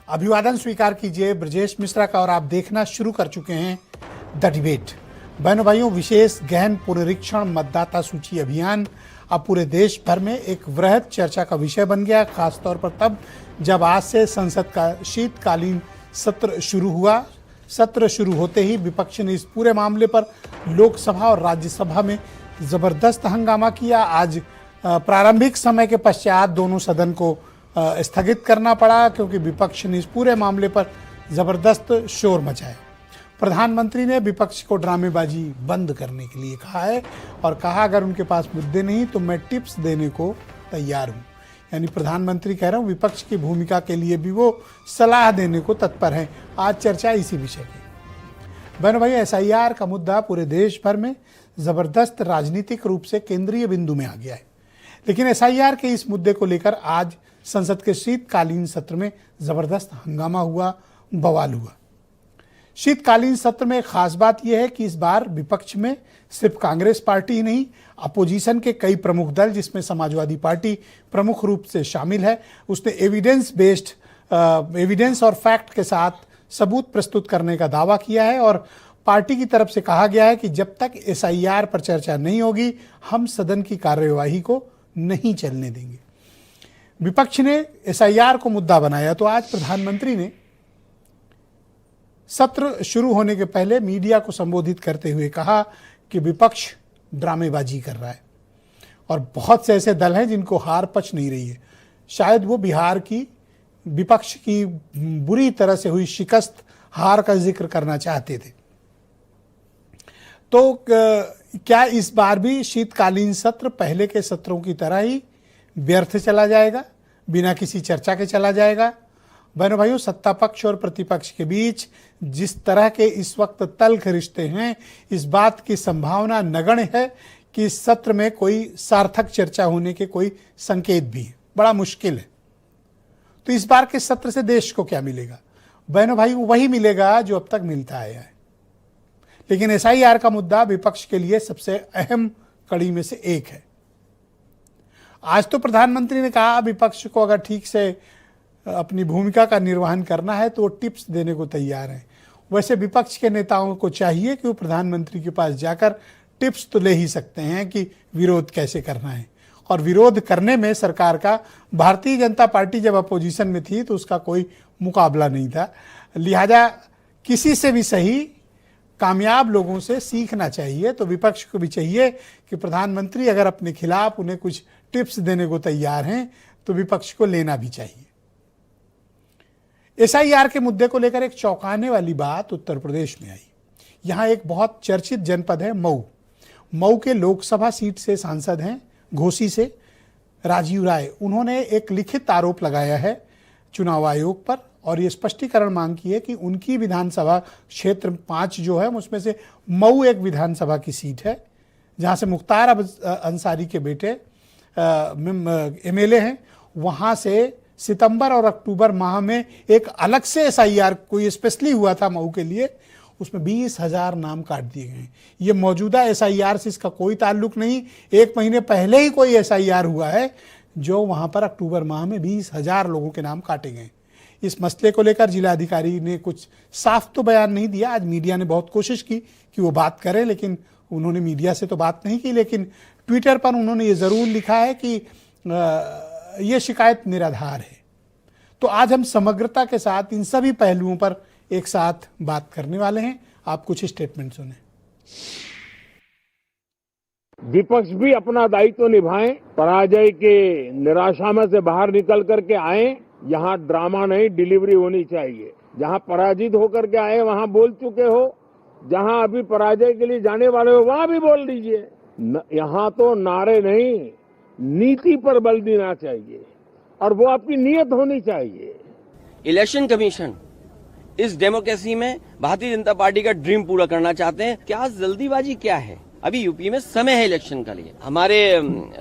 अभिवादन स्वीकार कीजिए ब्रजेश मिश्रा का और आप देखना शुरू कर चुके हैं द डिबेट। बहनों भाइयों, विशेष गहन पुनरीक्षण मतदाता सूची अभियान अब पूरे देश भर में एक वृहद चर्चा का विषय बन गया, खासतौर पर तब जब आज से संसद का शीतकालीन सत्र शुरू हुआ। सत्र शुरू होते ही विपक्ष ने इस पूरे मामले पर लोकसभा और राज्यसभा में जबरदस्त हंगामा किया। आज प्रारंभिक समय के पश्चात दोनों सदन को स्थगित करना पड़ा क्योंकि विपक्ष ने इस पूरे मामले पर जबरदस्त शोर मचाया। प्रधानमंत्री ने विपक्ष को ड्रामेबाजी बंद करने के लिए कहा है और कहा अगर उनके पास मुद्दे नहीं तो मैं टिप्स देने को तैयार हूं। यानी प्रधानमंत्री कह रहे हैं विपक्ष की भूमिका के लिए भी वो सलाह देने को तत्पर हैं। आज चर्चा इसी विषय की। बहनों भाई, SIR का मुद्दा पूरे देश भर में जबरदस्त राजनीतिक रूप से केंद्रीय बिंदु में आ गया है। लेकिन SIR के इस मुद्दे को लेकर आज संसद के शीतकालीन सत्र में जबरदस्त हंगामा हुआ, बवाल हुआ। शीतकालीन सत्र में खास बात यह है कि इस बार विपक्ष में सिर्फ कांग्रेस पार्टी ही नहीं, अपोजिशन के कई प्रमुख दल जिसमें समाजवादी पार्टी प्रमुख रूप से शामिल है, उसने एविडेंस और फैक्ट के साथ सबूत प्रस्तुत करने का दावा किया है और पार्टी की तरफ से कहा गया है कि जब तक SIR पर चर्चा नहीं होगी हम सदन की कार्यवाही को नहीं चलने देंगे। विपक्ष ने SIR को मुद्दा बनाया तो आज प्रधानमंत्री ने सत्र शुरू होने के पहले मीडिया को संबोधित करते हुए कहा कि विपक्ष ड्रामेबाजी कर रहा है और बहुत से ऐसे दल हैं जिनको हार पच नहीं रही है। शायद वो बिहार की विपक्ष की बुरी तरह से हुई शिकस्त, हार का जिक्र करना चाहते थे। तो क्या इस बार भी शीतकालीन सत्र पहले के सत्रों की तरह ही व्यर्थ चला जाएगा, बिना किसी चर्चा के चला जाएगा? बहनों भाइयों, सत्ता पक्ष और प्रतिपक्ष के बीच जिस तरह के इस वक्त तल्ख रिश्ते हैं, इस बात की संभावना नगण्य है कि इस सत्र में कोई सार्थक चर्चा होने के कोई संकेत भी है। बड़ा मुश्किल है। तो इस बार के सत्र से देश को क्या मिलेगा? बहनों भाइयों, वही मिलेगा जो अब तक मिलता आया है। लेकिन SIR का मुद्दा विपक्ष के लिए सबसे अहम कड़ी में से एक है। आज तो प्रधानमंत्री ने कहा विपक्ष को अगर ठीक से अपनी भूमिका का निर्वहन करना है तो वो टिप्स देने को तैयार हैं। वैसे विपक्ष के नेताओं को चाहिए कि वो प्रधानमंत्री के पास जाकर टिप्स तो ले ही सकते हैं कि विरोध कैसे करना है। और विरोध करने में सरकार का, भारतीय जनता पार्टी जब अपोजिशन में थी तो उसका कोई मुकाबला नहीं था। लिहाजा किसी से भी सही कामयाब लोगों से सीखना चाहिए। तो विपक्ष को भी चाहिए कि प्रधानमंत्री अगर अपने खिलाफ उन्हें कुछ टिप्स देने को तैयार हैं तो विपक्ष को लेना भी चाहिए। SIR के मुद्दे को लेकर एक चौंकाने वाली बात उत्तर प्रदेश में आई। यहां एक बहुत चर्चित जनपद है मऊ। मऊ के लोकसभा सीट से सांसद हैं घोसी से राजीव राय। उन्होंने एक लिखित आरोप लगाया है चुनाव आयोग पर और ये स्पष्टीकरण मांग की है कि उनकी विधानसभा क्षेत्र 5 जो है उसमें से मऊ एक विधानसभा की सीट है जहां से मुख्तार अंसारी के बेटे MLA हैं। वहां से सितंबर और अक्टूबर माह में एक अलग से SIR कोई स्पेशली हुआ था मऊ के लिए, उसमें 20,000 नाम काट दिए गए। ये मौजूदा SIR से इसका कोई ताल्लुक नहीं। 1 महीने पहले ही कोई SIR हुआ है जो वहां पर अक्टूबर माह में 20,000 लोगों के नाम काटे गए। इस मसले को लेकर जिलाधिकारी ने कुछ साफ तो बयान नहीं दिया। आज मीडिया ने बहुत कोशिश की कि वो बात करें, लेकिन उन्होंने मीडिया से तो बात नहीं की। लेकिन ट्विटर पर उन्होंने ये ज़रूर लिखा है कि ये शिकायत निराधार है। तो आज हम समग्रता के साथ इन सभी पहलुओं पर एक साथ बात करने वाले हैं। आप कुछ स्टेटमेंट सुने। विपक्ष भी अपना दायित्व निभाएं, पराजय के निराशा में से बाहर निकल करके आए। यहाँ ड्रामा नहीं, डिलीवरी होनी चाहिए। जहाँ पराजित होकर के आए वहाँ बोल चुके हो, जहाँ अभी पराजय के लिए जाने वाले हो वहाँ भी बोल दीजिए। यहाँ तो नारे नहीं, नीति पर बल देना चाहिए और वो आपकी नीयत होनी चाहिए। इलेक्शन कमीशन इस डेमोक्रेसी में भारतीय जनता पार्टी का ड्रीम पूरा करना चाहते हैं। क्या जल्दीबाजी क्या है? अभी यूपी में समय है इलेक्शन के लिए। हमारे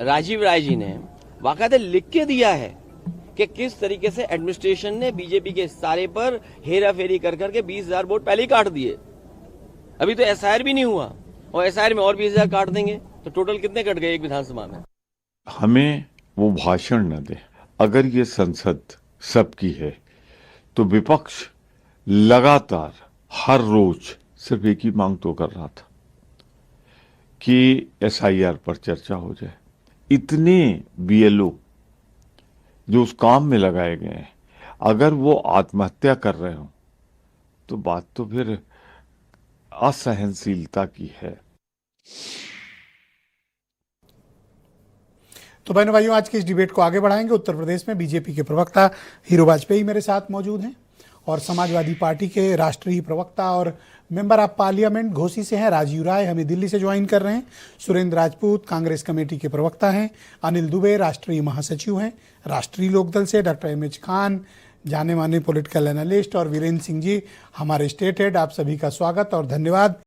राजीव राय जी ने बाकायदे लिख के दिया है कि किस तरीके से एडमिनिस्ट्रेशन ने बीजेपी के इशारे पर हेरा फेरी कर करके 20,000 वोट पहले ही काट दिए। अभी तो SIR भी नहीं हुआ और SIR में और 20,000 काट देंगे तो टोटल कितने कट गए एक विधानसभा में? हमें वो भाषण न दे। अगर ये संसद सबकी है तो विपक्ष लगातार हर रोज सिर्फ एक ही मांग तो कर रहा था कि SIR पर चर्चा हो जाए। इतने BLO जो उस काम में लगाए गए हैं, अगर वो आत्महत्या कर रहे हो तो बात तो फिर असहनशीलता की है। तो बहनों भाइयों, आज की इस डिबेट को आगे बढ़ाएंगे। उत्तर प्रदेश में बीजेपी के प्रवक्ता हीरो वाजपेयी मेरे साथ मौजूद हैं और समाजवादी पार्टी के राष्ट्रीय प्रवक्ता और मेंबर ऑफ पार्लियामेंट घोसी से हैं राजीव राय, हमें दिल्ली से ज्वाइन कर रहे हैं। सुरेंद्र राजपूत कांग्रेस कमेटी के प्रवक्ता हैं। अनिल दुबे राष्ट्रीय महासचिव हैं राष्ट्रीय लोकदल से। डॉक्टर MH खान जाने माने पॉलिटिकल एनालिस्ट और वीरेंद्र सिंह जी हमारे स्टेट हेड। आप सभी का स्वागत और धन्यवाद।